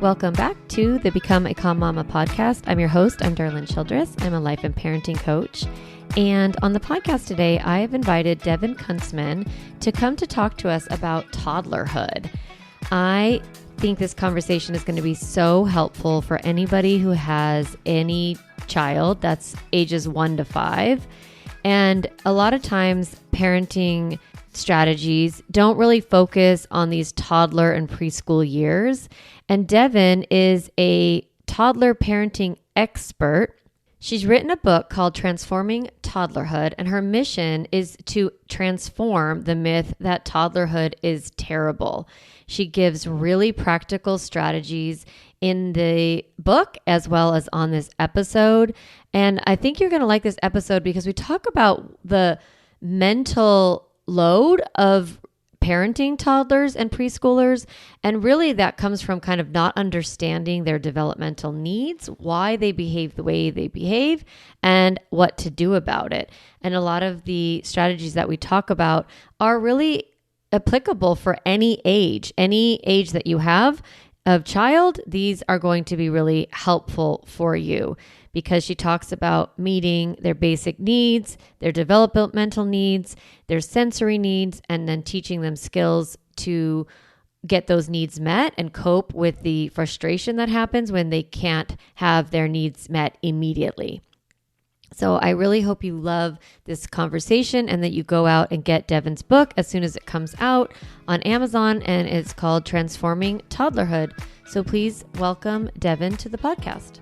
Welcome back to the Become a Calm Mama podcast. I'm your host. I'm Darlene Childress. I'm a life and parenting coach. And on the podcast today, I have invited Devon Kuntzman to come to talk to us about toddlerhood. I think this conversation is going to be so helpful for anybody who has any child that's ages 1 to 5. And a lot of times parenting strategies don't really focus on these toddler and preschool years. And Devon is a toddler parenting expert. She's written a book called Transforming Toddlerhood, and her mission is to transform the myth that toddlerhood is terrible. She gives really practical strategies in the book as well as on this episode. And I think you're going to like this episode because we talk about the mental load of parenting toddlers and preschoolers. And really that comes from kind of not understanding their developmental needs, why they behave the way they behave, and what to do about it. And a lot of the strategies that we talk about are really applicable for any age that you have of child. These are going to be really helpful for you because she talks about meeting their basic needs, their developmental needs, their sensory needs, and then teaching them skills to get those needs met and cope with the frustration that happens when they can't have their needs met immediately. So I really hope you love this conversation and that you go out and get Devon's book as soon as it comes out on Amazon, and it's called Transforming Toddlerhood. So please welcome Devon to the podcast.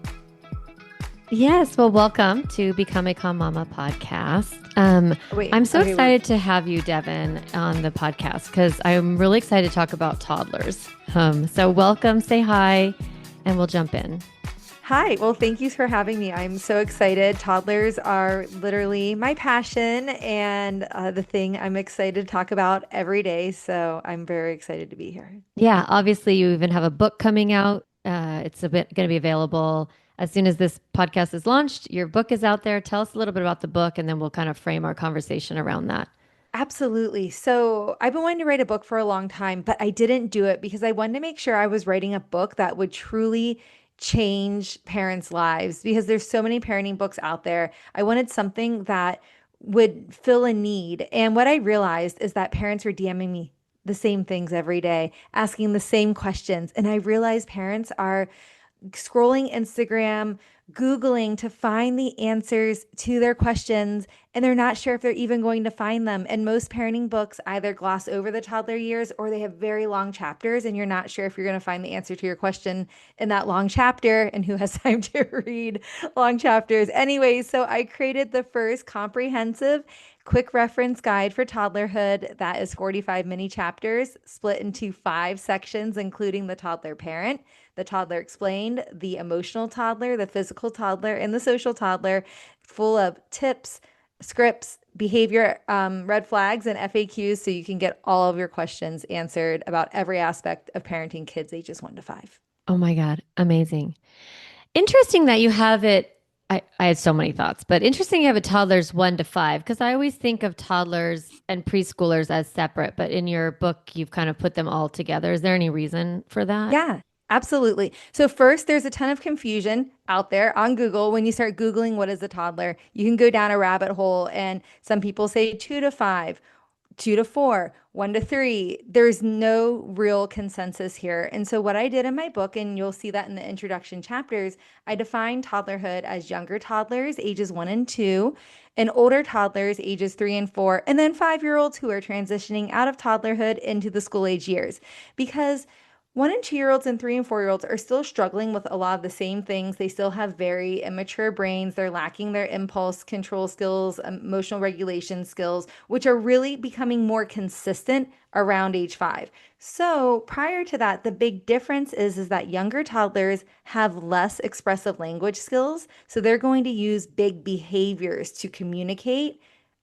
Yes, well, welcome to Become a Calm Mama podcast. I'm so excited to have you, Devon, on the podcast because I'm really excited to talk about toddlers. So welcome, say hi, and we'll jump in. Hi. Well, thank you for having me. I'm so excited. Toddlers are literally my passion and the thing I'm excited to talk about every day. So I'm very excited to be here. Yeah, obviously you even have a book coming out. It's going to be available as soon as this podcast is launched. Your book is out there. Tell us a little bit about the book, and then we'll kind of frame our conversation around that. Absolutely. So I've been wanting to write a book for a long time, but I didn't do it because I wanted to make sure I was writing a book that would truly change parents' lives, because there's so many parenting books out there. I wanted something that would fill a need. And what I realized is that parents were DMing me the same things every day, asking the same questions. And I realized parents are scrolling Instagram, Googling to find the answers to their questions, and they're not sure if they're even going to find them. And most parenting books either gloss over the toddler years or they have very long chapters, and you're not sure if you're going to find the answer to your question in that long chapter. And who has time to read long chapters? Anyway, so I created the first comprehensive quick reference guide for toddlerhood that is 45 mini chapters split into 5 sections, including the toddler parent, the toddler explained, the emotional toddler, the physical toddler, and the social toddler, full of tips, scripts, behavior red flags, and FAQs, so you can get all of your questions answered about every aspect of parenting kids ages 1 to 5. Oh my God. Amazing. Interesting that you have it. I had so many thoughts, but interesting you have a toddlers 1 to 5, because I always think of toddlers and preschoolers as separate, but in your book, you've kind of put them all together. Is there any reason for that? Yeah. Absolutely. So first, there's a ton of confusion out there on Google. When you start Googling what is a toddler, you can go down a rabbit hole, and some people say 2 to 5, 2 to 4, 1 to 3. There's no real consensus here. And so what I did in my book, and you'll see that in the introduction chapters, I defined toddlerhood as younger toddlers, ages 1 and 2, and older toddlers, ages 3 and 4, and then 5-year-olds who are transitioning out of toddlerhood into the school age years. Because 1 and 2-year-olds and 3 and 4-year-olds are still struggling with a lot of the same things. They still have very immature brains. They're lacking their impulse control skills, emotional regulation skills, which are really becoming more consistent around age 5. So prior to that, the big difference is that younger toddlers have less expressive language skills. So they're going to use big behaviors to communicate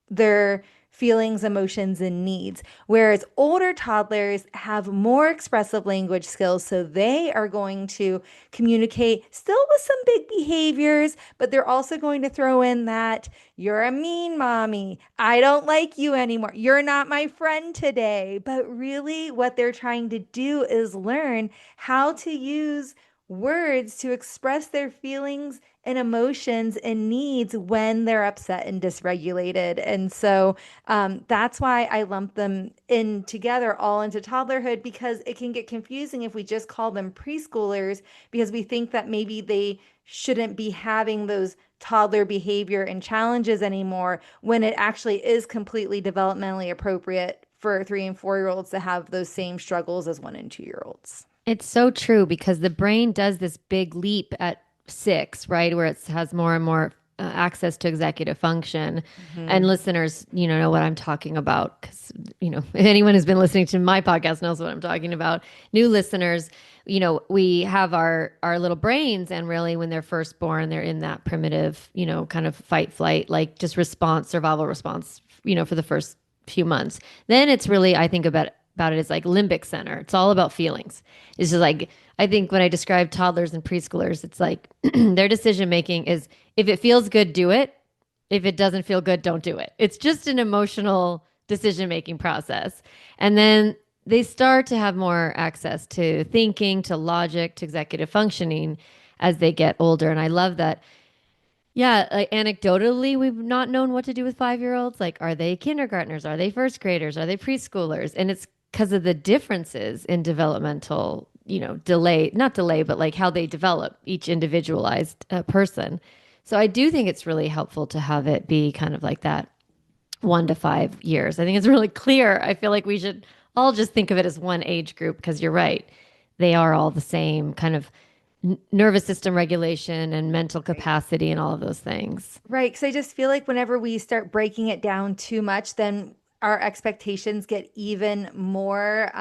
their feelings, emotions, and needs. Whereas older toddlers have more expressive language skills, so they are going to communicate still with some big behaviors, but they're also going to throw in that you're a mean mommy. I don't like you anymore. You're not my friend today. But really, what they're trying to do is learn how to use words to express their feelings and emotions and needs when they're upset and dysregulated. And so that's why I lump them in together all into toddlerhood, because it can get confusing if we just call them preschoolers, because we think that maybe they shouldn't be having those toddler behavior and challenges anymore, when it actually is completely developmentally appropriate for 3 and 4 year olds to have those same struggles as 1 and 2 year olds. It's so true because the brain does this big leap at 6, right? Where it has more and more access to executive function. And Mhm. listeners, know what I'm talking about because, if anyone who's been listening to my podcast knows what I'm talking about. New listeners, we have our little brains, and really when they're first born, they're in that primitive, kind of fight, flight, like just response, survival response, for the first few months. Then it's really, I think about it as like limbic center. It's all about feelings. It's just like, I think when I describe toddlers and preschoolers, it's like their decision making is, if it feels good, do it. If it doesn't feel good, don't do it. It's just an emotional decision making process. And then they start to have more access to thinking, to logic, to executive functioning as they get older. And I love that. Yeah, like anecdotally, we've not known what to do with 5-year-olds. Like, are they kindergartners? Are they first graders? Are they preschoolers? And it's because of the differences in developmental, delay, not delay, but like how they develop each individualized person. So I do think it's really helpful to have it be kind of like that 1 to 5 years. I think it's really clear. I feel like we should all just think of it as one age group because you're right. They are all the same kind of nervous system regulation and mental Right. capacity and all of those things. Right. Because I just feel like whenever we start breaking it down too much, then our expectations get even more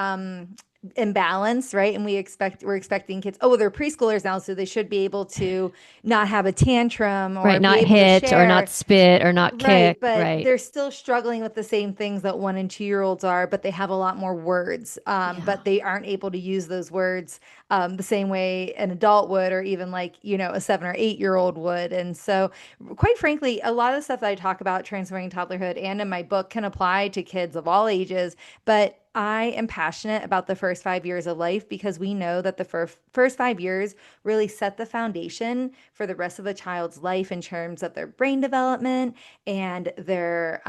imbalanced, right? And we're expecting kids, oh, they're preschoolers now, so they should be able to not have a tantrum or Right. be Not able to hit or not share. spit or not Right, kick. but Right. they're still struggling with the same things that 1 and 2 year olds are, but they have a lot more words. Yeah. But they aren't able to use those words the same way an adult would, or even like, a 7 or 8 year old would. And so, quite frankly, a lot of the stuff that I talk about transforming toddlerhood and in my book can apply to kids of all ages. But I am passionate about the first 5 years of life, because we know that the first 5 years really set the foundation for the rest of the child's life in terms of their brain development and their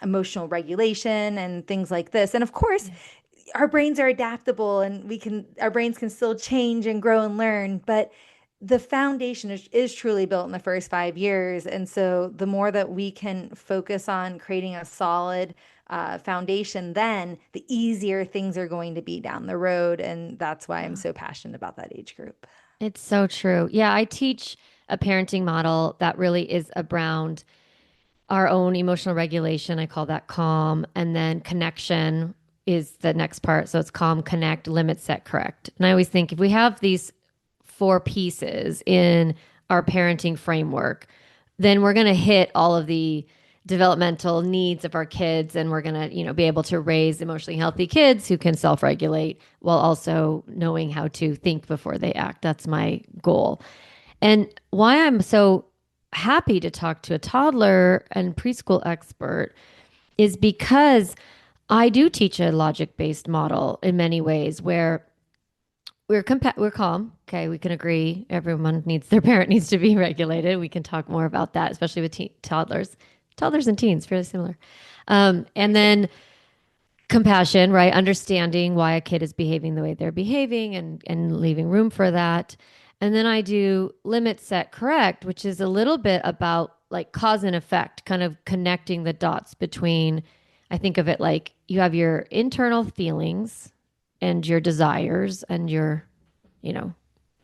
emotional regulation and things like this. And of course, our brains are adaptable, and our brains can still change and grow and learn, but the foundation is truly built in the first 5 years. And so the more that we can focus on creating a solid foundation, then the easier things are going to be down the road. And that's why I'm so passionate about that age group. It's so true. Yeah. I teach a parenting model that really is around our own emotional regulation. I call that calm. And then connection is the next part. So it's calm, connect, limit, set, correct. And I always think if we have these 4 pieces in our parenting framework, then we're going to hit all of the developmental needs of our kids, and we're going to, be able to raise emotionally healthy kids who can self-regulate while also knowing how to think before they act. That's my goal. And why I'm so happy to talk to a toddler and preschool expert is because I do teach a logic-based model in many ways where we're calm. Okay, we can agree their parent needs to be regulated. We can talk more about that, especially with toddlers and teens, fairly similar. And Very then similar. compassion, right? Understanding why a kid is behaving the way they're behaving, and leaving room for that. And then I do limit, set, correct, which is a little bit about like cause and effect, kind of connecting the dots between, I think of it like you have your internal feelings and your desires and your, you know,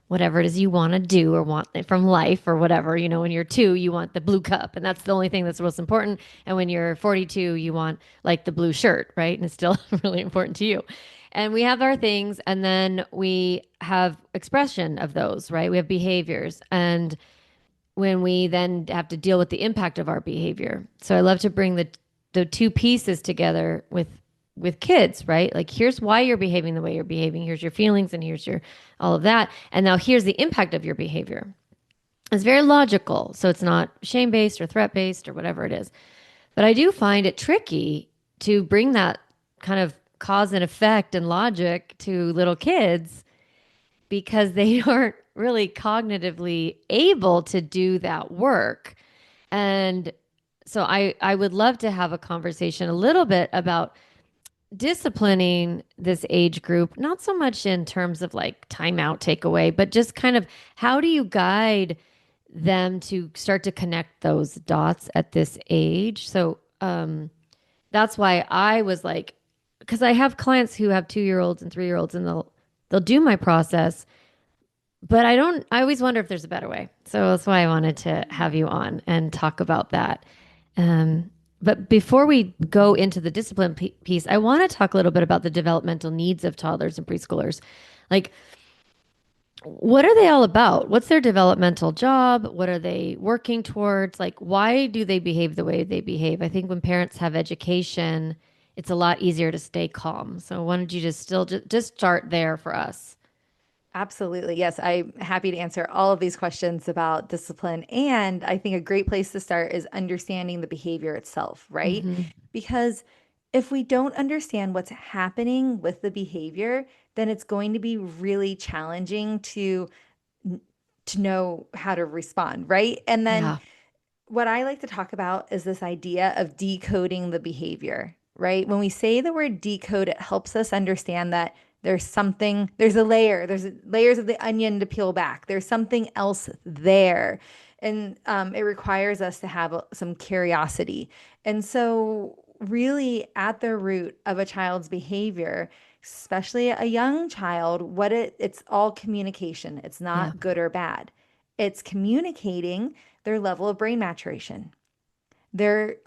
whatever it is you want to do or want from life or whatever. When you're 2, you want the blue cup, and that's the only thing that's most important. And when you're 42, you want like the blue shirt, right? And it's still really important to you. And we have our things, and then we have expression of those, right? We have behaviors. And when we then have to deal with the impact of our behavior. So I love to bring the the two pieces together with kids, right? Like here's why you're behaving the way you're behaving. Here's your feelings and here's your all of that. And now here's the impact of your behavior. It's very logical. So it's not shame-based or threat-based or whatever it is. But I do find it tricky to bring that kind of cause and effect and logic to little kids because they aren't really cognitively able to do that work. And so I would love to have a conversation a little bit about disciplining this age group, not so much in terms of like timeout takeaway, but just kind of how do you guide them to start to connect those dots at this age? So that's why I was like, because I have clients who have 2 year olds and 3 year olds, and they'll do my process, but I don't. I always wonder if there's a better way. So that's why I wanted to have you on and talk about that. But before we go into the discipline piece, I want to talk a little bit about the developmental needs of toddlers and preschoolers. Like, what are they all about? What's their developmental job? What are they working towards? Like, why do they behave the way they behave? I think when parents have education, it's a lot easier to stay calm. So, why don't you just start there for us? Absolutely. Yes, I'm happy to answer all of these questions about discipline. And I think a great place to start is understanding the behavior itself, right? Mm-hmm. Because if we don't understand what's happening with the behavior, then it's going to be really challenging to know how to respond, right? And then Yeah. what I like to talk about is this idea of decoding the behavior, right? When we say the word decode, it helps us understand that there's something, there's layers of the onion to peel back. There's something else there. And it requires us to have some curiosity. And so, really, at the root of a child's behavior, especially a young child, it's all communication. It's Yeah. not good or bad. It's communicating their level of brain maturation, their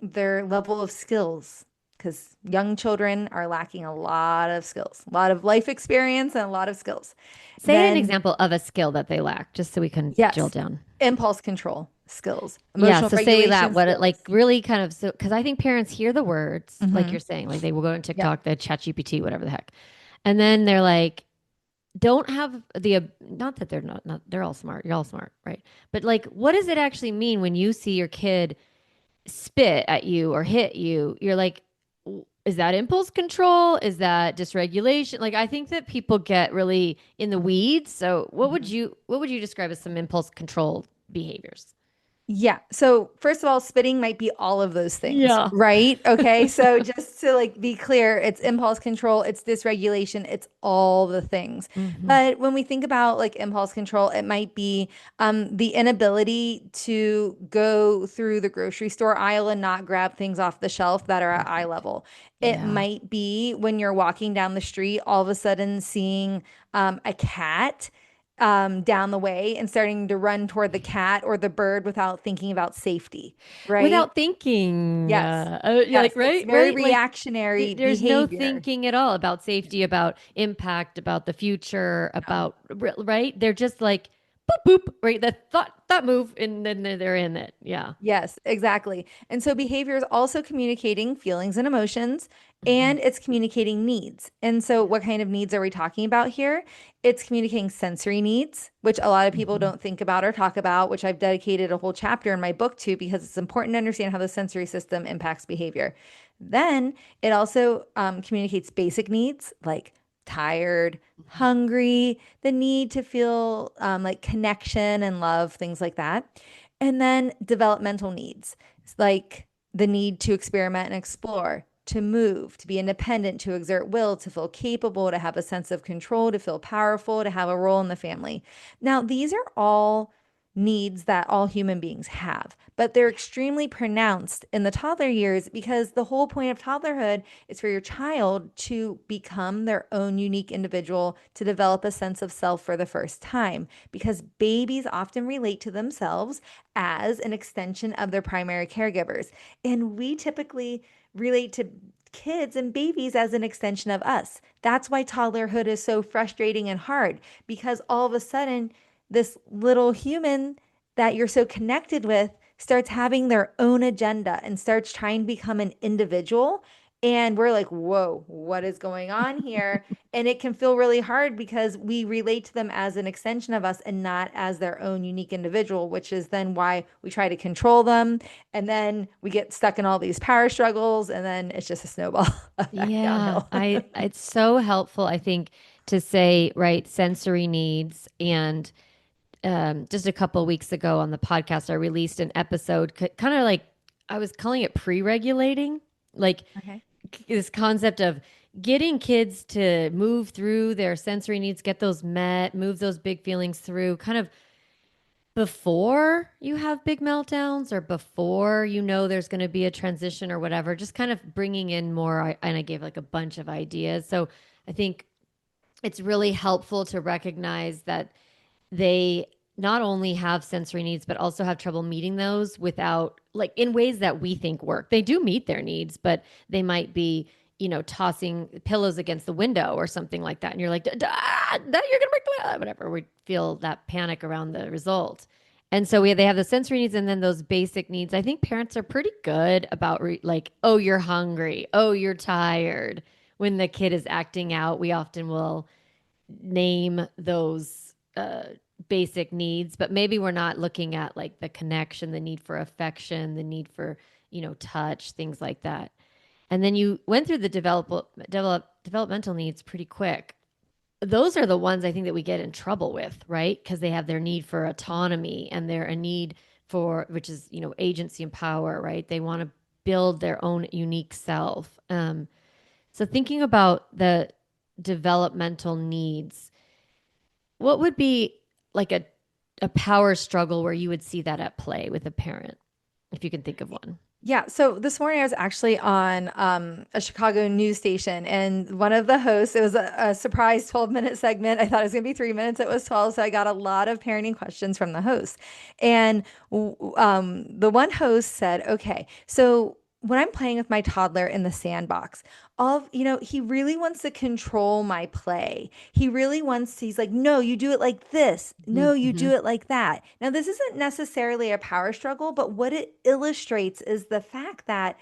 level of skills, because young children are lacking a lot of skills, a lot of life experience, and a lot of skills. Say an Then, example of a skill that they lack, just so we can drill yes, down. impulse control skills, Yeah. emotional So say that regulation what it like skills. really kind of so because I think parents hear the words like Hmm. you're saying, like they will go on Yep. TikTok, the chat GPT, whatever the heck. And then they're like, don't have not that they're not, they're all smart. You're all smart, right? But like, what does it actually mean when you see your kid spit at you or hit you? You're like, is that impulse control? Is that dysregulation? Like, I think that people get really in the weeds. So what would you describe as some impulse control behaviors? Yeah. So first of all, spitting might be all of those things, Yeah. right? Okay. So just to like be clear, it's impulse control, it's dysregulation, it's all the things. Hmm. But when we think about like impulse control, it might be the inability to go through the grocery store aisle and not grab things off the shelf that are at eye Perfect. level. It Yeah. might be when you're walking down the street, all of a sudden seeing a cat down the way and starting to run toward the cat or the bird without thinking about safety, right? Without thinking, Yes. you're like, Yes, it's right, very right. Like reactionary there's no behavior. thinking at all about safety, about impact, about the future, No. about right. They're just like boop boop, right? The thought move, and then they're in it. Yeah. Yes, exactly. And so behavior is also communicating feelings and emotions, Hmm. and it's communicating needs. And so, what kind of needs are we talking about here? It's communicating sensory needs, which a lot of people Hmm. don't think about or talk about, which I've dedicated a whole chapter in my book to because it's important to understand how the sensory system impacts behavior. Then it also communicates basic needs like tired, hungry, the need to feel like connection and love, things like that. And then developmental needs, like the need to experiment and explore, to move, to be independent, to exert will, to feel capable, to have a sense of control, to feel powerful, to have a role in the family. Now, these are all needs that all human beings have, but they're extremely pronounced in the toddler years because the whole point of toddlerhood is for your child to become their own unique individual, to develop a sense of self for the first time, because babies often relate to themselves as an extension of their primary caregivers. And we typically relate to kids and babies as an extension of us. That's why toddlerhood is so frustrating and hard because all of a sudden, this little human that you're so connected with starts having their own agenda and starts trying to become an individual. And we're like, whoa, what is going on here? And it can feel really hard because we relate to them as an extension of us and not as their own unique individual, which is then why we try to control them. And then we get stuck in all these power struggles. And then it's just a snowball effect Yeah, downhill. I it's so helpful, I think, to say, right, sensory needs. And just a couple weeks ago on the podcast, I released an episode, kind of like I was calling it pre-regulating, like Okay. this concept of getting kids to move through their sensory needs, get those met, move those big feelings through, kind of before you have big meltdowns or before you know there's going to be a transition or whatever, just kind of bringing in more. And I gave like a bunch of ideas. So I think it's really helpful to recognize that they not only have sensory needs, but also have trouble meeting those without, like, in ways that we think work. They do meet their needs, but they might be, tossing pillows against the window or something like that. And you're like, you're going to break the whatever. We feel that panic around the result. And so they have the sensory needs and then those basic needs. I think parents are pretty good about like, oh, you're hungry. Oh, you're tired. When the kid is acting out, we often will name those basic needs, but maybe we're not looking at like the connection, the need for affection, the need for, touch, things like that. And then you went through the developmental needs pretty quick. Those are the ones I think that we get in trouble with, right? Because they have their need for autonomy and their a need for, which is, agency and power, right? They want to build their own unique self. So thinking about the developmental needs, what would be like a power struggle where you would see that at play with a parent, if you can think of one? Yeah, so this morning I was actually on a Chicago news station, and one of the hosts, it was a surprise 12-minute segment. I thought it was going to be 3 minutes. It was 12. So I got a lot of parenting questions from the host. And the one host said, okay, so when I'm playing with my toddler in the sandbox, he really wants to control my play. He's like, no, you do it like this. No, you Mm-hmm. do it like that. Now, this isn't necessarily a power struggle, but what it illustrates is the fact that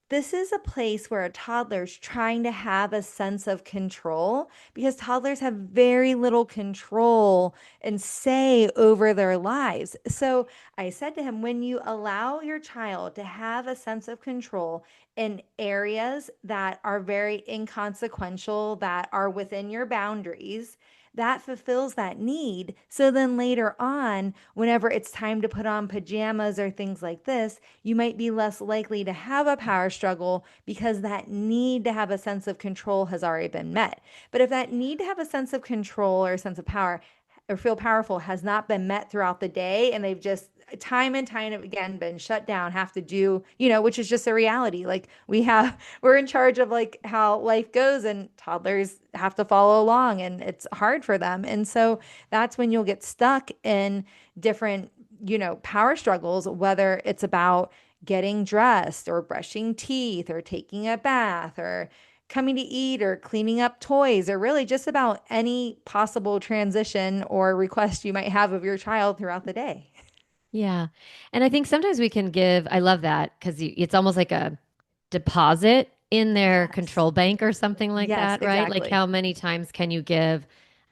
this is a place where a toddler's trying to have a sense of control because toddlers have very little control and say over their lives. So I said to him, when you allow your child to have a sense of control in areas that are very inconsequential, that are within your boundaries, that fulfills that need. So then later on, whenever it's time to put on pajamas or things like this, you might be less likely to have a power struggle because that need to have a sense of control has already been met. But if that need to have a sense of control or a sense of power or feel powerful has not been met throughout the day, and they've just time and time again been shut down, have to do, which is just a reality. Like we're in charge of like how life goes, and toddlers have to follow along, and it's hard for them. And so that's when you'll get stuck in different, power struggles, whether it's about getting dressed or brushing teeth or taking a bath or coming to eat or cleaning up toys, or really just about any possible transition or request you might have of your child throughout the day. Yeah. And I think sometimes we can give, I love that because it's almost like a deposit in their Yes. control bank or something like Yes, that, right? Like exactly. how many times can you give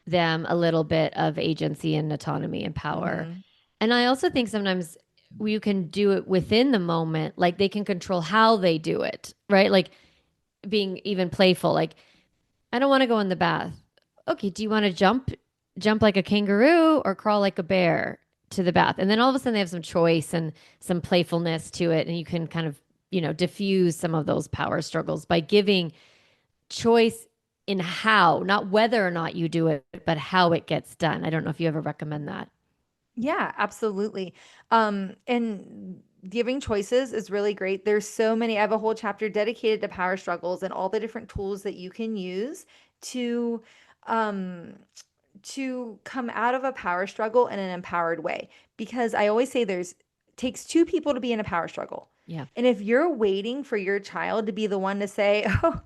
them a little bit of agency and autonomy and power? Hmm. And I also think sometimes you can do it within the moment, like they can control how they do it, right? Like being even playful, like I don't want to go in the bath. Okay, do you want to jump like a kangaroo or crawl like a bear to the bath? And then all of a sudden they have some choice and some playfulness to it and you can kind of, diffuse some of those power struggles by giving choice in how, not whether or not you do it, but how it gets done. I don't know if you ever recommend that. Yeah, absolutely. And giving choices is really great. There's so many. I have a whole chapter dedicated to power struggles and all the different tools that you can use to um to come out of a power struggle in an empowered way. Because I always say there's takes two people to be in a power struggle. Yeah. And if you're waiting for your child to be the one to say, "Oh,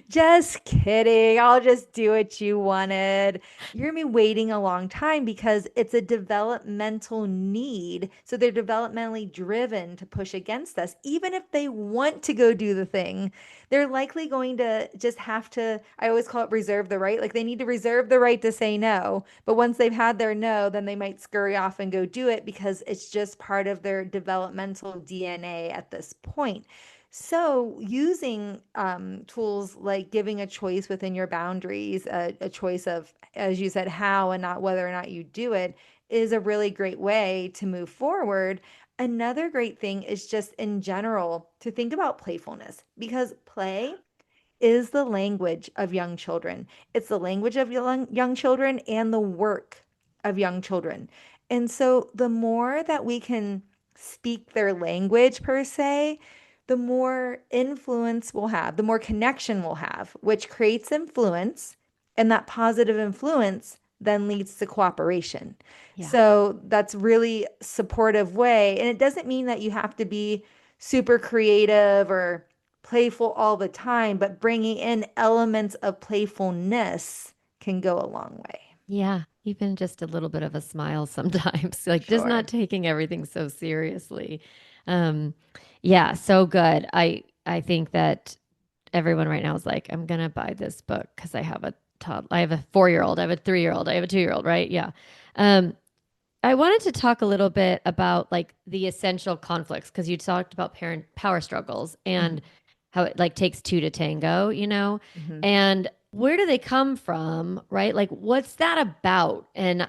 just kidding, I'll just do what you wanted," you're going to be waiting a long time because it's a developmental need. So they're developmentally driven to push against us. Even if they want to go do the thing, they're likely going to just have to, I always call it reserve the right. Like they need to reserve the right to say no. But once they've had their no, then they might scurry off and go do it because it's just part of their developmental DNA at this point. So, using tools like giving a choice within your boundaries, a choice of, as you said, how and not whether or not you do it, is a really great way to move forward. Another great thing is just in general to think about playfulness because play is the language of young children. It's the language of young children and the work of young children. And so the more that we can speak their language per se, the more influence we'll have, the more connection we'll have, which creates influence. And that positive influence then leads to cooperation. Yeah. So that's really supportive way. And it doesn't mean that you have to be super creative or playful all the time, but bringing in elements of playfulness can go a long way. Yeah. Even just a little bit of a smile sometimes, like just not Sure. taking everything so seriously. Um, yeah, so good. I think that everyone right now is like, I'm gonna buy this book because I have a toddler, I have a 4 year old, I have a 3 year old, I have a 2 year old, right? Yeah. Um, I wanted to talk a little bit about like the essential conflicts because you talked about parent power struggles and Mhm. how it like takes two to tango, Mhm. and where do they come from, right? Like, what's that about? And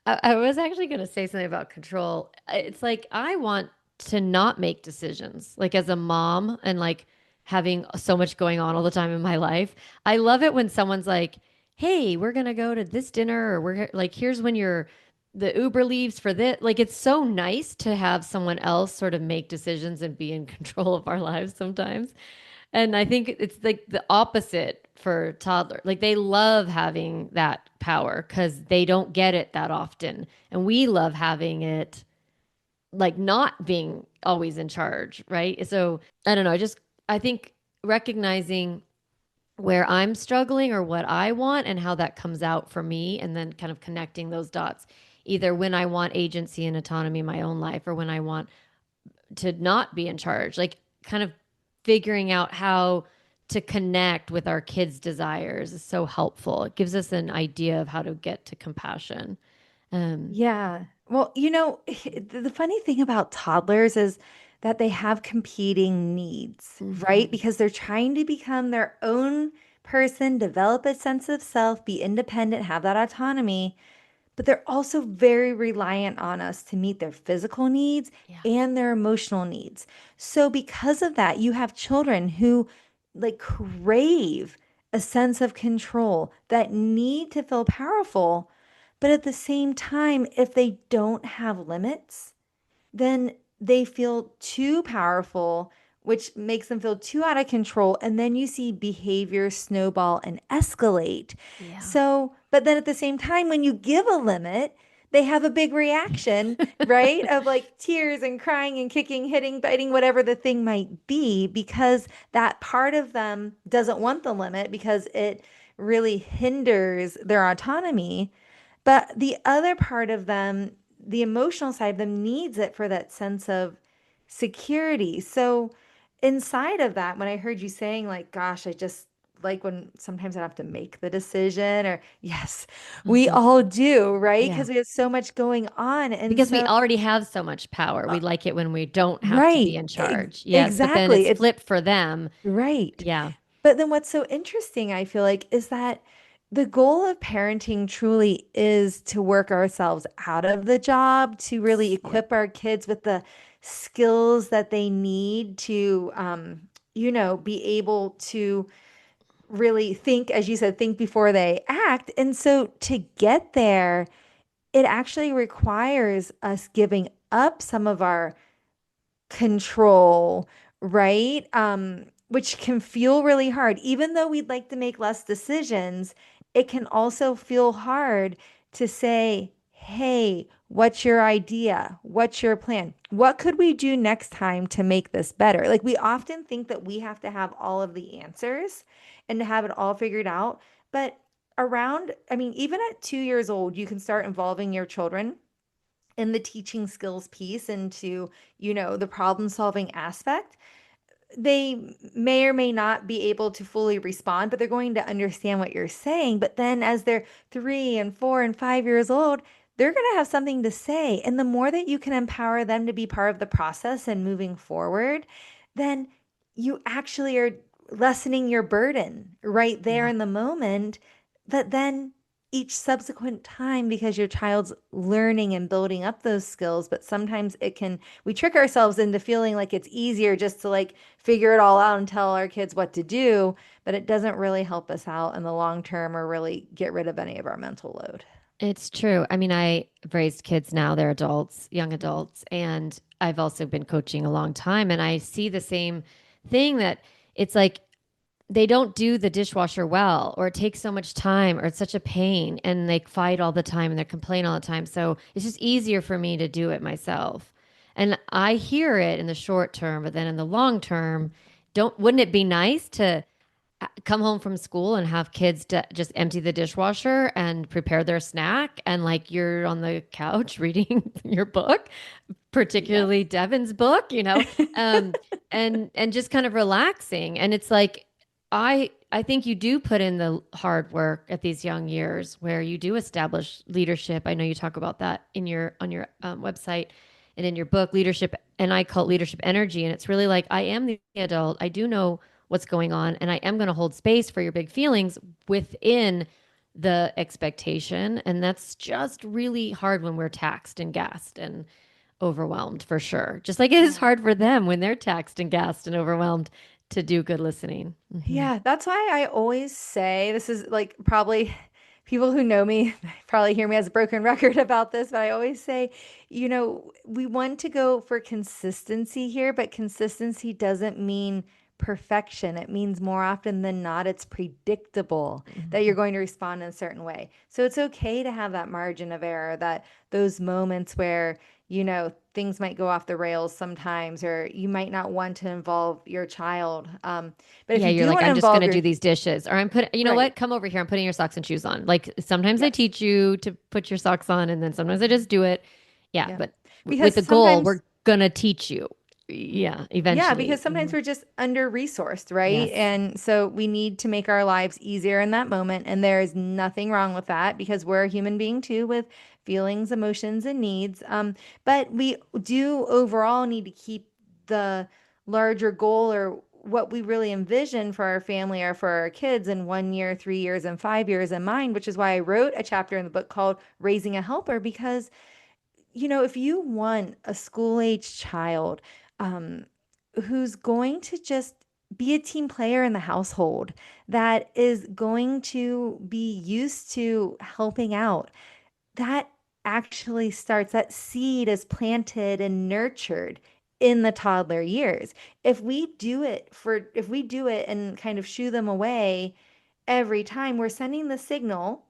I was actually going to say something about control. It's like I want to not make decisions, like as a mom and like having so much going on all the time in my life. I love it when someone's like, "Hey, we're gonna go to this dinner," or "We're like, here's when the Uber leaves for this." Like it's so nice to have someone else sort of make decisions and be in control of our lives sometimes. And I think it's like the opposite for toddler. Like they love having that power because they don't get it that often. And we love having it like not being always in charge, right? So I don't know. I think recognizing where I'm struggling or what I want and how that comes out for me, and then kind of connecting those dots, either when I want agency and autonomy in my own life or when I want to not be in charge, like kind of figuring out how to connect with our kids' desires is so helpful. It gives us an idea of how to get to compassion. Um, Yeah. Well, the funny thing about toddlers is that they have competing needs, right? mhm. Because they're trying to become their own person, develop a sense of self, be independent, have that autonomy. But they're also very reliant on us to meet their physical needs Yeah. and their emotional needs. So, because of that, you have children who like crave a sense of control, that need to feel powerful. But at the same time, if they don't have limits, then they feel too powerful, which makes them feel too out of control. And then you see behavior snowball and escalate. Yeah. So, but then at the same time, when you give a limit, they have a big reaction, right? Of like tears and crying and kicking, hitting, biting, whatever the thing might be, because that part of them doesn't want the limit because it really hinders their autonomy. But the other part of them, the emotional side of them, needs it for that sense of security. So, inside of that, when I heard you saying, like, gosh, I just like when sometimes I have to make the decision, or yes, we Mhm. all do, right? Yeah. Because we have so much going on. And Because we so, already have so much power. uh, We like it when we don't have to be right, in charge. Yes, but then exactly. it's It's flipped for them. right. Yeah. But then what's so interesting, I feel like, is that the goal of parenting truly is to work ourselves out of the job, to really Yep. equip our kids with the skills that they need to, be able to really think, as you said, think before they act. And so to get there, it actually requires us giving up some of our control, right? Which can feel really hard. Even though we'd like to make less decisions, it can also feel hard to say, hey, what's your idea? What's your plan? What could we do next time to make this better? Like, we often think that we have to have all of the answers and to have it all figured out. But I mean, even at 2 years old, you can start involving your children in the teaching skills piece into, the problem solving aspect. They may or may not be able to fully respond, but they're going to understand what you're saying. But then as they're 3 and 4 and 5 years old, they're going to have something to say. And the more that you can empower them to be part of the process and moving forward, then you actually are lessening your burden right there Yeah. in the moment. That then each subsequent time, because your child's learning and building up those skills, but sometimes we trick ourselves into feeling like it's easier just to like figure it all out and tell our kids what to do, but it doesn't really help us out in the long term or really get rid of any of our mental load. It's true. I mean, I've raised kids now, they're adults, young adults, and I've also been coaching a long time. And I see the same thing that it's like they don't do the dishwasher well, or it takes so much time, or it's such a pain, and they fight all the time and they complain all the time. So it's just easier for me to do it myself. And I hear it in the short term, but then in the long term, wouldn't it be nice to come home from school and have kids to just empty the dishwasher and prepare their snack, and like you're on the couch reading your book, Yep. particularly Devon's book, um, and just kind of relaxing. And it's like I think you do put in the hard work at these young years where you do establish leadership. I know you talk about that in your on your website and in your book, leadership, and I call it leadership energy. And it's really like I am the adult. I do know what's going on, and I am going to hold space for your big feelings within the expectation. And that's just really hard when we're taxed and gassed and overwhelmed, for sure. Just like it is Yeah. hard for them when they're taxed and gassed and overwhelmed to do good listening. Hmm. Yeah, that's why I always say this is like probably people who know me probably hear me as a broken record about this, but I always say, we want to go for consistency here, but consistency doesn't mean perfection. It means more often than not, it's predictable that you're Hmm. going to respond in a certain way. So it's okay to have that margin of error, that those moments where things might go off the rails sometimes, or you might not want to involve your child. But if Yeah, you you're do like, want to I'm just going involve to your, do these dishes, or I'm putting, you know right. what? Come over here. I'm putting your socks and shoes on. Like sometimes I Yes. teach you to put your socks on, and then sometimes I just do it. Yeah, Yeah. but with Because the goal, sometimes we're going to teach you. Yeah, Yeah, because eventually. sometimes Mhm. we're just under resourced, right? Yes. And so we need to make our lives easier in that moment. And there is nothing wrong with that because we're a human being too with feelings, emotions, and needs. But we do overall need to keep the larger goal or what we really envision for our family or for our kids in 1 year, 3 years, and 5 years in mind, which is why I wrote a chapter in the book called Raising a Helper. Because if you want a school age child um, who's going to just be a team player in the household, that is going to be used to helping out, that actually starts, that seed is planted and nurtured in the toddler years. If we do it and kind of shoo them away every time, we're sending the signal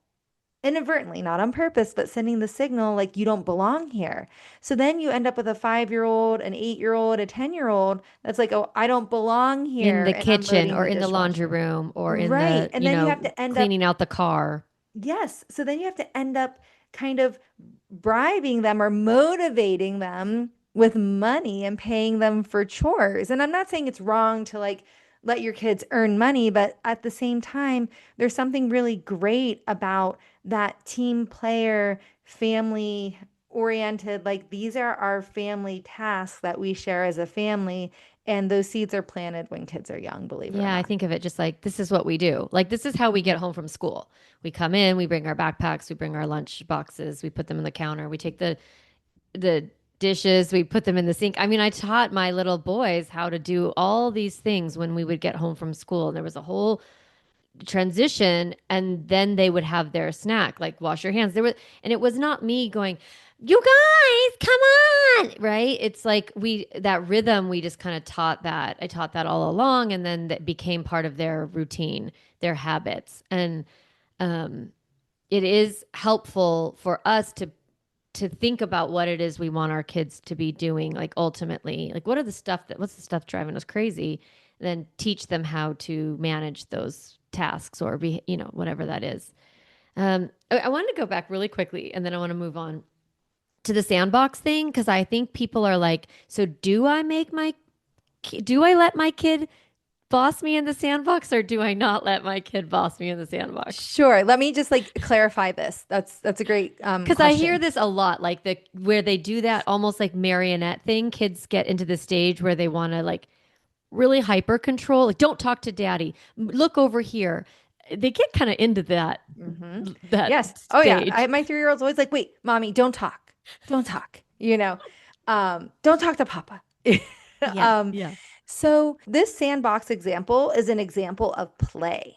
inadvertently, not on purpose, but sending the signal like you don't belong here. So then you end up with a 5 year old, an 8 year old, a 10 year old that's like, oh, I don't belong In here. the And I'm kitchen loading or the in the laundry dishwasher. room or in Right. the, And then you have to end up, cleaning out the car. yes. So then you have to end up kind of bribing them or motivating them with money and paying them for chores. And I'm not saying it's wrong to like let your kids earn money, but at the same time, there's something really great about that team player, family oriented. Like these are our family tasks that we share as a family. And those seeds are planted when kids are young, believe it or Yeah, I not. think of it just like this is what we do. Like this is how we Mhm. get home from school. We come in, we bring our backpacks, we bring our lunch boxes, we put them in the counter, we take the dishes, we put them in the sink. I mean, I taught my little boys how to do all these things when we would get home from school. And there was a whole transition, and then they would have their snack, like wash your hands. And it was not me going, you guys, come on, right? It's like that rhythm, we just kind of taught that. I taught that all along, and then that became part of their routine, their habits. And um, it is helpful for us to to think about what it is we want our kids to be doing, like ultimately, like what's the stuff driving us crazy, then teach them how to manage those tasks or be, whatever that is. I wanted to go back really quickly and then I want to move on to the sandbox thing because I think people are like, so do I let my kid boss me in the sandbox or do I not let my kid boss me in the sandbox? Sure. Let me just like clarify this. That's a great Because I hear question. this a lot, like the where they do that almost like marionette thing. Kids get into the stage where they want to like really hyper control. Like, don't talk to daddy. Look over here. They get kind of into that Hmm. that Yes. Oh yeah. stage. My 3-year-old's always like, wait, mommy, don't talk. Don't talk. Don't talk to Papa. Yeah, um, yeah. so this sandbox example is an example of play.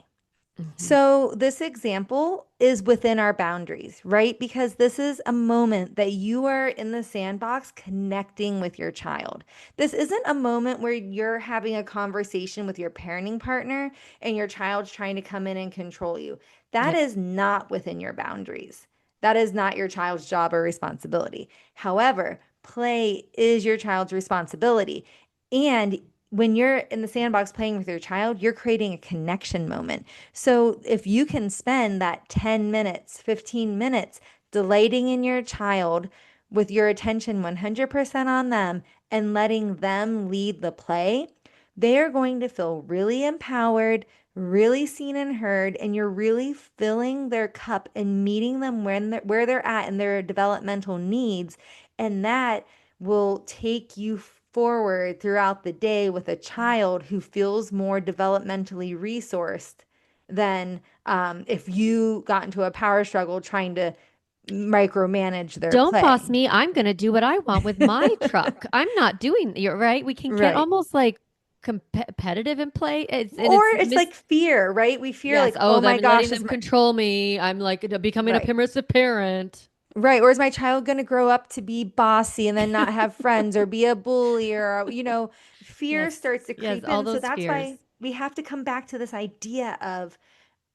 Hmm. So, this example is within our boundaries, right? Because this is a moment that you are in the sandbox connecting with your child. This isn't a moment where you're having a conversation with your parenting partner and your child's trying to come in and control you. That Yep. is not within your boundaries. That is not your child's job or responsibility. However, play is your child's responsibility. And when you're in the sandbox playing with your child, you're creating a connection moment. So if you can spend that 10 minutes, 15 minutes delighting in your child with your attention 100% on them and letting them lead the play, they are going to feel really empowered, really seen and heard, and you're really filling their cup and meeting them where they're at and their developmental needs. And that will take you forward throughout the day with a child who feels more developmentally resourced than if you got into a power struggle trying to micromanage their Don't boss play. me. I'm going to do what I want with my truck. I'm not doing, you're right. We can get Right. almost like competitive in play. Or it's like fear, right? We fear yes. like, Oh, oh my I'm letting gosh, them control me. I'm like becoming a right. permissive parent. Right. Or is my child going to grow up to be bossy and then not have friends or be a bully or, fear Yes. starts to Yes. creep All in. So those that's why fears. we have to come back to this idea of,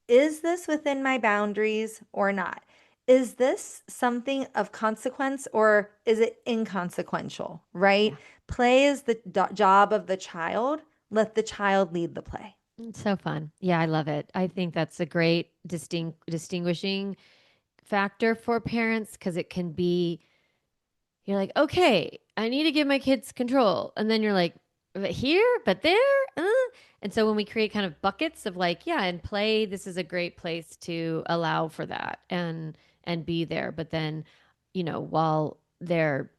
is this within my boundaries or not? Is this something of consequence or is it inconsequential, right? Yeah. Play is the job of the child. Let the child lead the play. It's so fun. Yeah, I love it. I think that's a great distinguishing factor for parents because it can be you're like, okay, I need to give my kids control. And then you're like, but here, but there. Uh? And so when we create kind of buckets of like, yeah, and play, this is a great place to allow for that and be there. But then, while they're,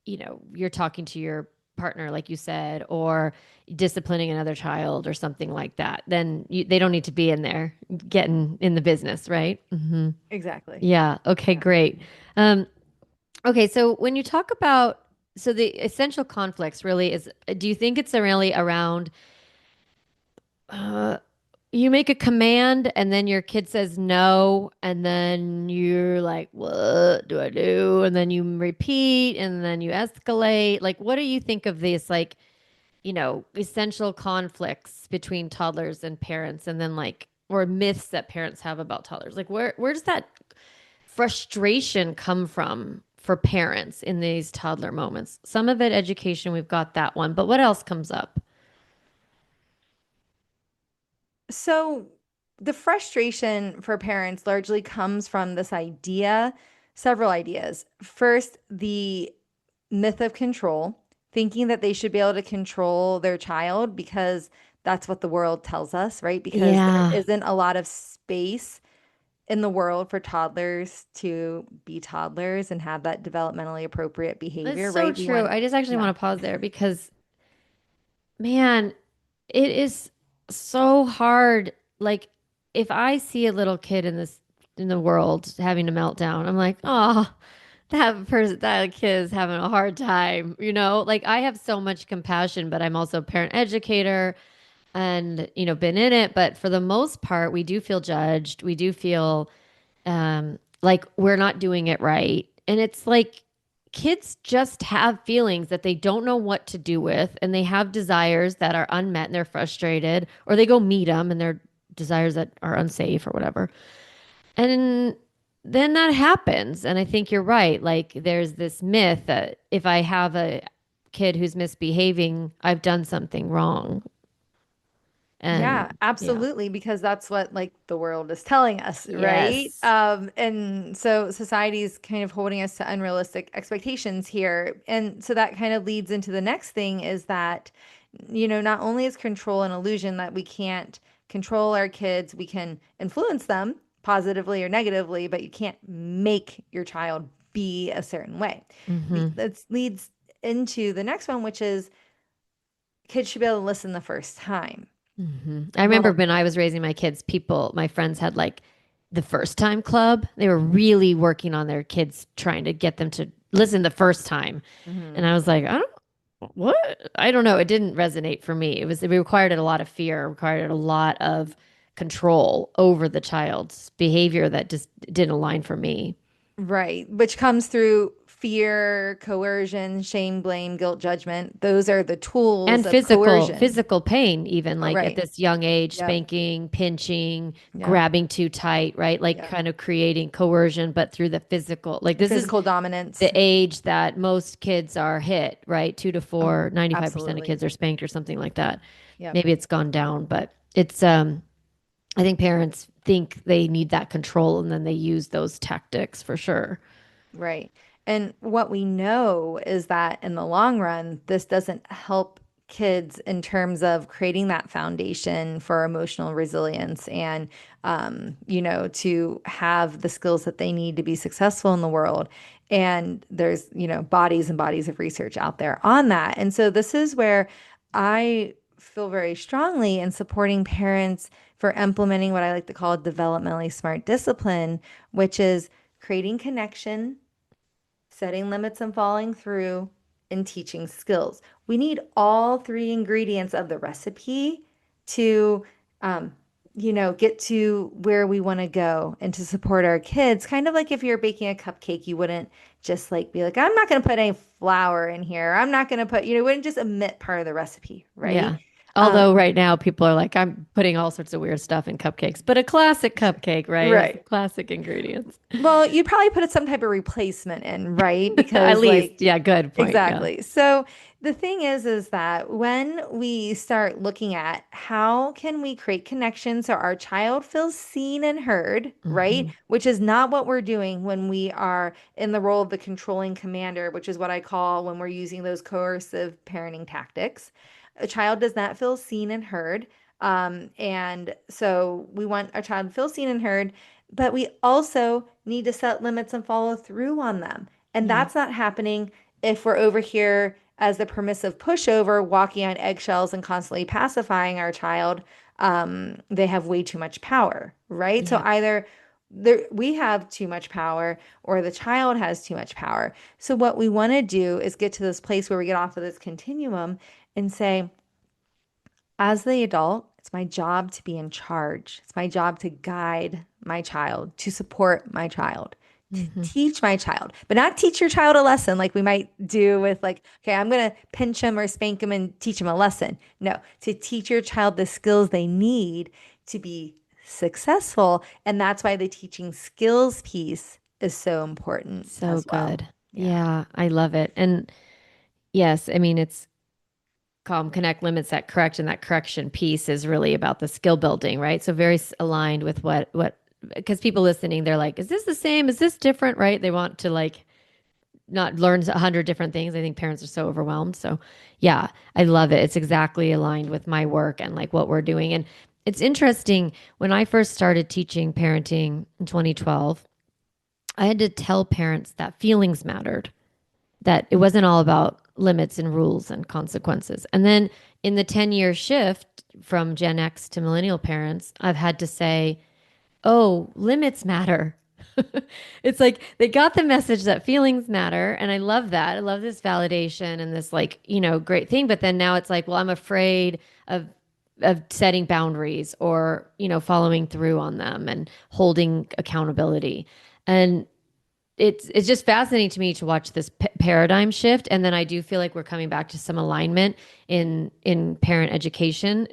you're talking to your partner, like you said, or disciplining another child or something like that, then they don't need to be in there getting in the business, right? Hmm. Exactly. Yeah. Okay, Yeah. great. Um, Okay, so when you talk about so the essential conflicts really is do you think it's really around uh you make a command and then your kid says no and then you're like what do I do and then you repeat and then you escalate like what do you think of this like essential conflicts between toddlers and parents and then like or myths that parents have about toddlers like where does that frustration come from for parents in these toddler moments? Some of it education, we've got that one, but what else comes up? So the frustration for parents largely comes from this idea, several ideas. First, the myth of control, thinking that they should be able to control their child because that's what the world tells us, right? Because there Yeah. isn't a lot of space in the world for toddlers to be toddlers and have that developmentally appropriate It's behavior, so right? We true. want, I just actually yeah. want to pause there because man, it is so hard. Like if I see a little kid in the world having a meltdown, I'm like, oh, that kid is having a hard time, Like I have so much compassion, but I'm also a parent educator and been in it, but for the most part we do feel judged. We do feel like we're not doing it right. And it's like kids just have feelings that they don't know what to do with, and they have desires that are unmet and they're frustrated, or they go meet them and their desires that are unsafe or whatever. And then that happens. And I think you're right. Like there's this myth that if I have a kid who's misbehaving, I've done something wrong. Yeah, And yeah. absolutely, because that's what like the world is telling us, right? Yes. And so society's kind of holding us to unrealistic expectations here. And so that kind of leads into the next thing is that, not only is control an illusion that we can't control our kids, we can influence them positively or negatively, but you can't make your child be a certain way. Hmm. That leads into the next one, which is kids should be able to listen the first time. I remember Well, when I was raising my kids, my friends had like the first time club. They were really working on their kids, trying to get them to listen the first time. And mhm. I was like, what? I don't know. It didn't resonate for me. It required a lot of fear, required a lot of control over the child's behavior that just didn't align for me. Right, which comes through fear, coercion, shame, blame, guilt, judgment. Those are the tools And of coercion. physical pain, even like at Right. this young age, Yep. spanking, pinching, Yep. grabbing too tight, right? Like Yep. kind of creating coercion, but through the physical. Like this is Physical dominance. the age that most kids are hit, right? Two to Oh, four, 95% of absolutely. kids are spanked or something like that. Yep. Maybe it's gone down, but I think parents think they need that control and then they use those tactics for sure. Right. And what we know is that in the long run, this doesn't help kids in terms of creating that foundation for emotional resilience and, to have the skills that they need to be successful in the world. And there's, bodies and bodies of research out there on that. And so this is where I feel very strongly in supporting parents for implementing what I like to call developmentally smart discipline, which is creating connection, setting limits and following through, and teaching skills. We need all three ingredients of the recipe to, um, get to where we want to go and to support our kids. Kind of like if you're baking a cupcake, you wouldn't just like be like, I'm not going to put any flour in here. I'm not going to put, you wouldn't just omit part of the recipe, right? Yeah. Although right now people are like, I'm putting all sorts of weird stuff in cupcakes, but a classic cupcake, right, has Right. classic ingredients. Well, you'd probably put some type of replacement in, right? At Because least, like yeah, good point. Yeah. exactly. So the thing is that when we start looking at how can we create connection so our child feels seen and heard, right? Hmm. Which is not what we're doing when we are in the role of the controlling commander, which is what I call when we're using those coercive parenting tactics. A child does not feel seen and heard. And so we want our child to feel seen and heard, but we also need to set limits and follow through on them. And Yeah. that's not happening if we're over here as the permissive pushover, walking on eggshells and constantly pacifying our child. They have way too much power, right? So Yeah. either we have too much power or the child has too much power. So what we want to do is get to this place where we get off of this continuum and say, as the adult, it's my job to be in charge. It's my job to guide my child, to support my child, to Hmm. teach my child, but not teach your child a lesson like we might do with, like, okay, I'm going to pinch him or spank him and teach him a lesson. No, to teach your child the skills they need to be successful. And that's why the teaching skills piece is so important So as well. good. Yeah. Yeah, I love it. And yes, I mean, it's calm, connect, limits, that correct, and that correction piece is really about the skill building, right? So very aligned with because people listening, they're like, is this the same? Is this different? Right? They want to like not learn 100 different things. I think parents are so overwhelmed. So yeah, I love it. It's exactly aligned with my work and like what we're doing. And it's interesting when I first started teaching parenting in 2012, I had to tell parents that feelings mattered, that it wasn't all about limits and rules and consequences. And then in the 10-year shift from Gen X to millennial parents, I've had to say, oh, limits matter. It's like they got the message that feelings matter. And I love that. I love this validation and this, like, great thing. But then now it's like, well, I'm afraid of setting boundaries or, following through on them and holding accountability. And it's just fascinating to me to watch this paradigm shift, and then I do feel like we're coming back to some alignment in parent education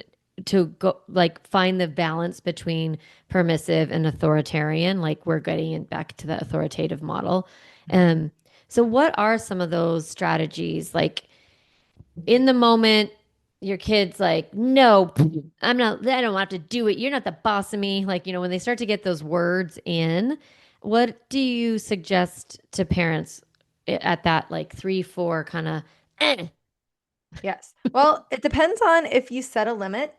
to go like find the balance between permissive and authoritarian, like we're getting it back to the authoritative model. Um, so what are some of those strategies? Like in the moment, your kid's like, no, I'm not, I don't have to do it. You're not the boss of me. Like, when they start to get those words in, what do you suggest to parents at that like 3, 4 kind of, eh? Yes. Well, it depends on if you set a limit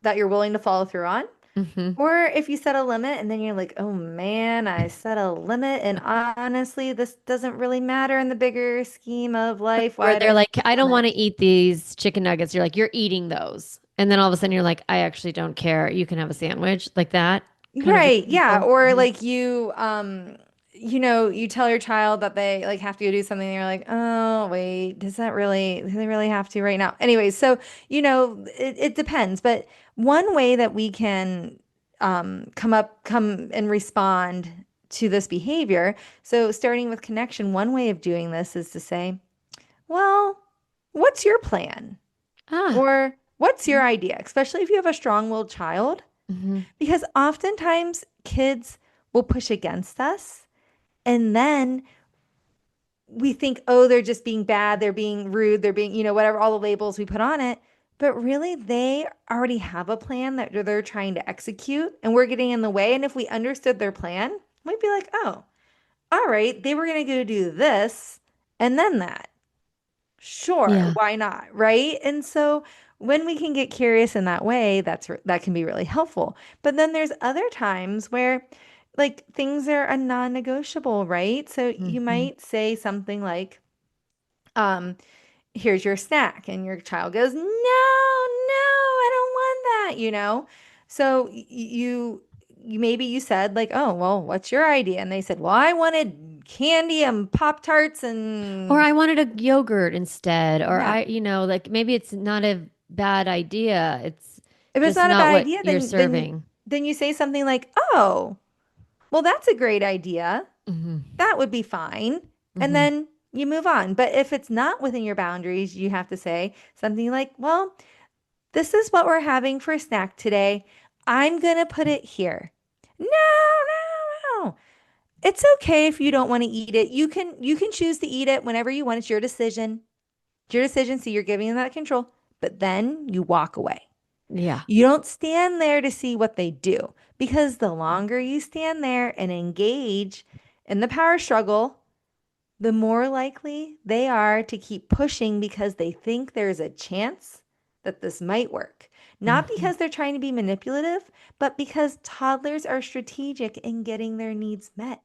that you're willing to follow through on, Mm-hmm. or if you set a limit and then you're like, oh man, I set a limit. And honestly, this doesn't really matter in the bigger scheme of life. Where Why did they're I like, set I a don't limit? want to eat these chicken nuggets. You're like, you're eating those. And then all of a sudden you're like, I actually don't care. You can have a sandwich like that kind of Right. Yeah. example. Or Mhm. like you tell your child that they like have to go do something and you're like, oh, wait, do they really have to right now? Anyways, so, it depends. But one way that we can come and respond to this behavior. So starting with connection, one way of doing this is to say, well, what's your plan? Ah. Or what's your idea? Especially if you have a strong-willed child. Mm-hmm. Because oftentimes kids will push against us, and then we think, oh, they're just being bad, they're being rude, they're being, whatever, all the labels we put on it. But really, they already have a plan that they're trying to execute, and we're getting in the way. And if we understood their plan, we'd be like, oh, all right, they were going to go do this and then that. Sure, Yeah. why not? Right? And so when we can get curious in that way, that can be really helpful. But then there's other times where like things are a non-negotiable, right? So you Mm-hmm. might say something like, um, here's your snack. And your child goes, no, no, I don't want that. So you maybe you said like, oh, well, what's your idea? And they said, well, I wanted candy and Pop-Tarts Or and I wanted a yogurt instead. Or yeah. like maybe it's not a bad idea. It's If it's just not a not bad what idea, you're then serving. then you say something like, "Oh, well, that's a great idea. Mm-hmm. That would be fine." And Mm-hmm. then you move on. But if it's not within your boundaries, you have to say something like, "Well, this is what we're having for a snack today. I'm gonna put it here." No, no, no. It's okay if you don't want to eat it. You can choose to eat it whenever you want. It's your decision. It's your decision. So you're giving them that control. But then you walk away. Yeah. You don't stand there to see what they do because the longer you stand there and engage in the power struggle, the more likely they are to keep pushing because they think there's a chance that this might work. Not Mm-hmm. because they're trying to be manipulative, but because toddlers are strategic in getting their needs met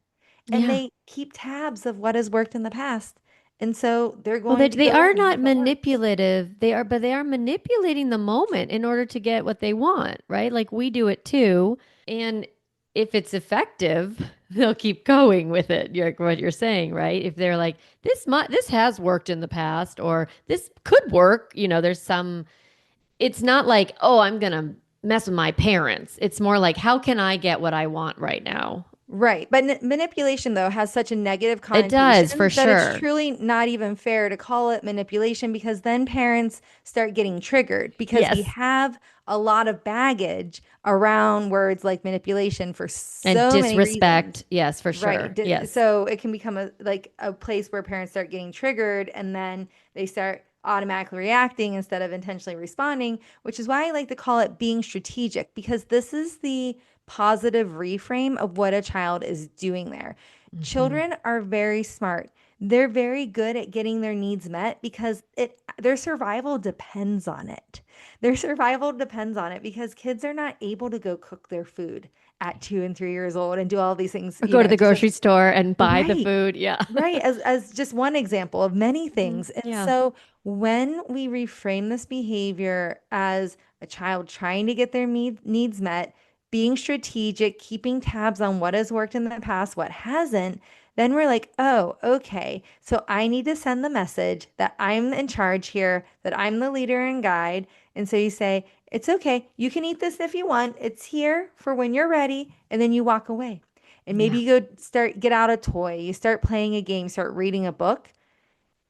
and Yeah. they keep tabs of what has worked in the past. And so they're Well, going to they go are and not use what works. manipulative. But they are manipulating the moment in order to get what they want, right? Like we do it too. And if it's effective, they'll keep going with it. Like what you're saying, right? If they're like, this has worked in the past, or this could work, there's some, it's not like, oh, I'm gonna mess with my parents. It's more like, how can I get what I want right now? Right. But manipulation, though, has such a negative It does for connotation that it's sure. truly not even fair to call it manipulation because then parents start getting triggered because we Yes. have a lot of baggage around words like manipulation for And so many reasons. disrespect. Yes, for Right. sure. Yes. So it can become a place where parents start getting triggered and then they start automatically reacting instead of intentionally responding, which is why I like to call it being strategic because this is the positive reframe of what a child is doing there. Hmm. Children are very smart. They're very good at getting their needs met because their survival depends on it. Their survival depends on it because kids are not able to go cook their food at 2 and 3 years old and do all these things, Or go to the just grocery store and buy the right. food. Yeah. Right, as just one example of many Mhm. things. And Yeah. so when we reframe this behavior as a child trying to get their needs met, being strategic, keeping tabs on what has worked in the past, what hasn't, then we're like, oh, okay. So I need to send the message that I'm in charge here, that I'm the leader and guide. And so you say, it's okay. You can eat this if you want. It's here for when you're ready. And then you walk away. And maybe Yeah. you get out a toy, you start playing a game, start reading a book.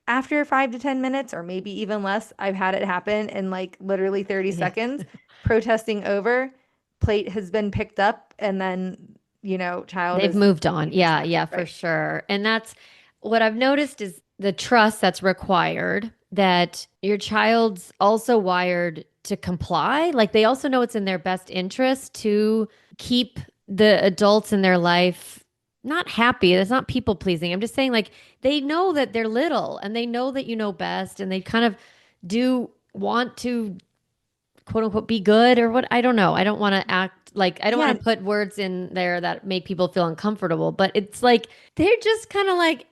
after 5 to 10 minutes, or maybe even less, I've had it happen in like literally 30 Yeah. seconds, protesting over, plate has been picked up, and then, child They've is moved on. eating their Yeah, snack. yeah, for Right. sure. And that's what I've noticed is the trust that's required that your child's also wired to comply. Like they also know it's in their best interest to keep the adults in their life not happy. That's not people pleasing. I'm just saying, like, they know that they're little and they know that you know best and they kind of do want to quote unquote be good or what I don't know. I don't want to act like I don't want Yeah. to put words in there that make people feel uncomfortable, but it's like they're just kind of like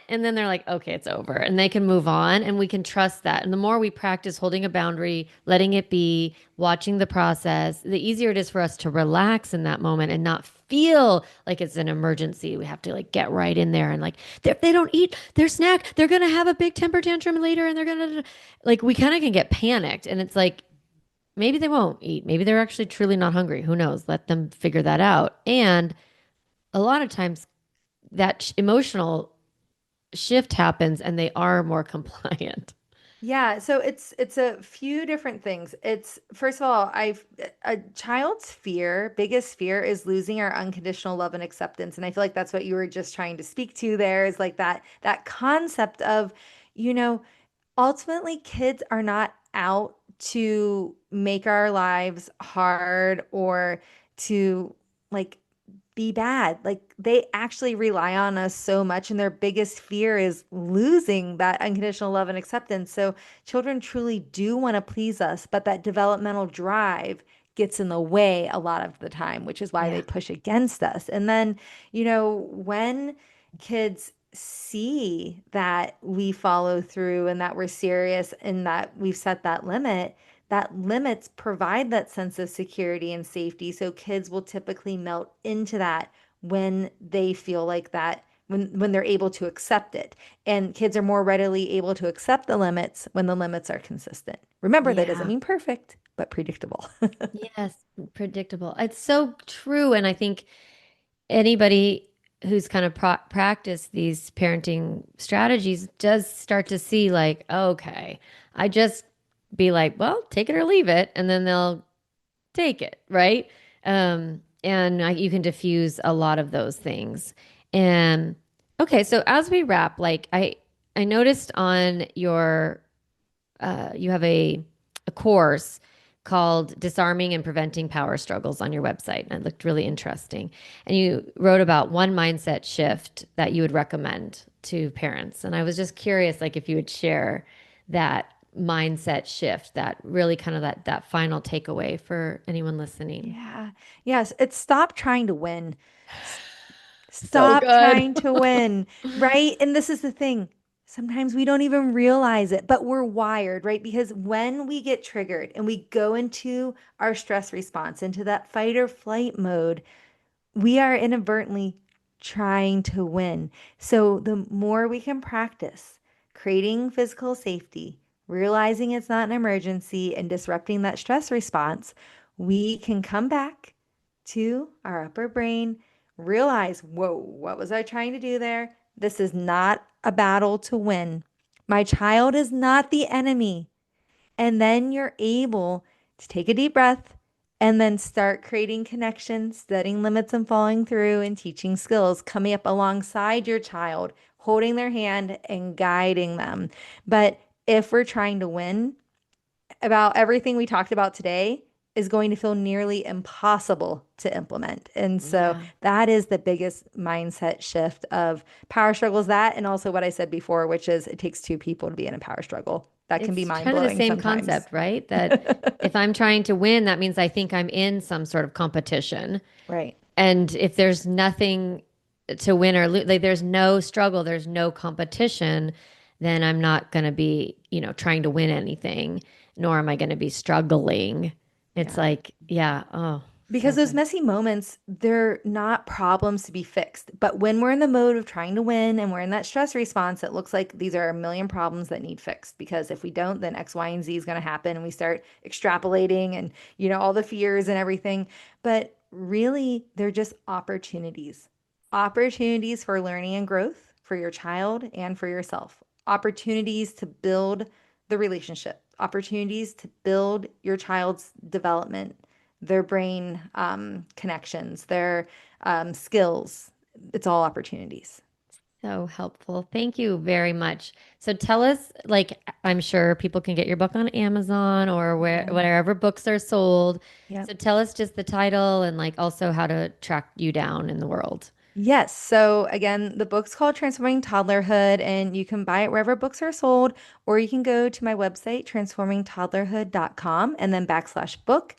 and then they're like okay, it's over and they can move on and we can trust that. And the more we practice holding a boundary, letting it be, watching the process, the easier it is for us to relax in that moment and not feel like it's an emergency. We have to like get right in there and like if they don't eat their snack, they're going to have a big temper tantrum later and they're going to like we kind of can get panicked and it's like maybe they won't eat. Maybe they're actually truly not hungry. Who knows? Let them figure that out. And a lot of times that emotional shift happens and they are more compliant. Yeah, so it's a few different things. It's first of all, I've a child's biggest fear is losing our unconditional love and acceptance. And I feel like that's what you were just trying to speak to there is like that concept of, you know, ultimately kids are not out to make our lives hard or to like be bad. Like they actually rely on us so much, and their biggest fear is losing that unconditional love and acceptance. So children truly do want to please us, but that developmental drive gets in the way a lot of the time, which is why Yeah. they push against us. And then, when kids see that we follow through and that we're serious and that we've set that limits provide that sense of security and safety. So kids will typically melt into that when they feel like that, when they're able to accept it. And kids are more readily able to accept the limits when the limits are consistent. Remember, that doesn't Yeah. mean perfect, but predictable. Yes. Predictable. It's so true. And I think anybody who's kind of practiced these parenting strategies does start to see, like, okay, I just be like, well, take it or leave it. And then they'll take it, right? And you can diffuse a lot of those things. And okay, so as we wrap, like I noticed on your you have a course called Disarming and Preventing Power Struggles on your website. And it looked really interesting. And you wrote about one mindset shift that you would recommend to parents. And I was just curious, like if you would share that mindset shift, that really kind of that final takeaway for anyone listening. Yeah. Yes. It's stop trying to win. S- So Stop good. trying to win, right? And this is the thing. Sometimes we don't even realize it, but we're wired, right? Because when we get triggered and we go into our stress response, into that fight or flight mode, we are inadvertently trying to win. So the more we can practice creating physical safety, realizing it's not an emergency, and disrupting that stress response, we can come back to our upper brain, realize, whoa, what was I trying to do there? This is not a battle to win. My child is not the enemy. And then you're able to take a deep breath and then start creating connections, setting limits and following through, and teaching skills, coming up alongside your child, holding their hand and guiding them. But if we're trying to win, about everything we talked about today is going to feel nearly impossible to implement. And so Yeah. that is the biggest mindset shift of power struggles, that, and also what I said before, which is it takes two people to be in a power struggle. That can be It's mind kind of the blowing same sometimes. concept, right? That if I'm trying to win, that means I think I'm in some sort of competition. Right. And if there's nothing to win or lose, like there's no struggle, there's no competition, then I'm not going to be, trying to win anything, nor am I going to be struggling. It's Yeah. like, yeah, oh, so Because those good. messy moments, they're not problems to be fixed. But when we're in the mode of trying to win and we're in that stress response, it looks like these are a million problems that need fixed. Because if we don't, then X, Y, and Z is going to happen. And we start extrapolating and, all the fears and everything. But really, they're just opportunities for learning and growth for your child and for yourself. opportunities to build the relationship, opportunities to build your child's development, their brain connections, their skills. It's all opportunities. So helpful. Thank you very much. So tell us, like, I'm sure people can get your book on Amazon or wherever books are sold. Yeah. So tell us just the title and like also how to track you down in the world. Yes. So again, the book's called Transforming Toddlerhood, and you can buy it wherever books are sold, or you can go to my website, transformingtoddlerhood.com, and then /book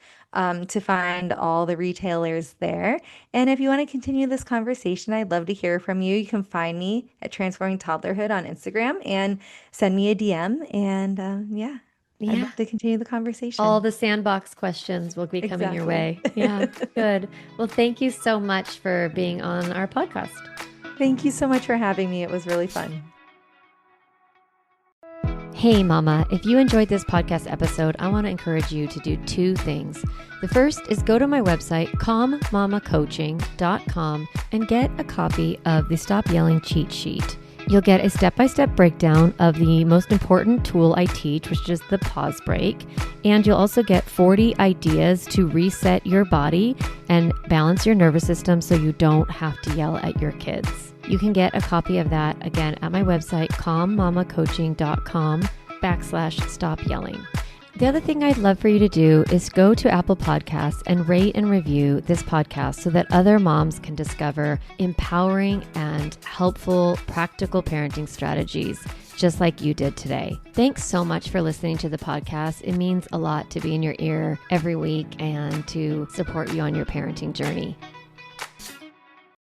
to find all the retailers there. And if you want to continue this conversation, I'd love to hear from you. You can find me at Transforming Toddlerhood on Instagram and send me a DM. And yeah, I'd Yeah. love to continue the conversation. All the sandbox questions will be coming your way. Exactly. Yeah, good. Well, thank you so much for being on our podcast. Thank you so much for having me. It was really fun. Hey, Mama, if you enjoyed this podcast episode, I want to encourage you to do two things. The first is go to my website, calmmamacoaching.com, and get a copy of the Stop Yelling cheat sheet. You'll get a step-by-step breakdown of the most important tool I teach, which is the pause break. And you'll also get 40 ideas to reset your body and balance your nervous system so you don't have to yell at your kids. You can get a copy of that, again, at my website, calmmamacoaching.com/stop yelling. The other thing I'd love for you to do is go to Apple Podcasts and rate and review this podcast so that other moms can discover empowering and helpful, practical parenting strategies, just like you did today. Thanks so much for listening to the podcast. It means a lot to be in your ear every week and to support you on your parenting journey.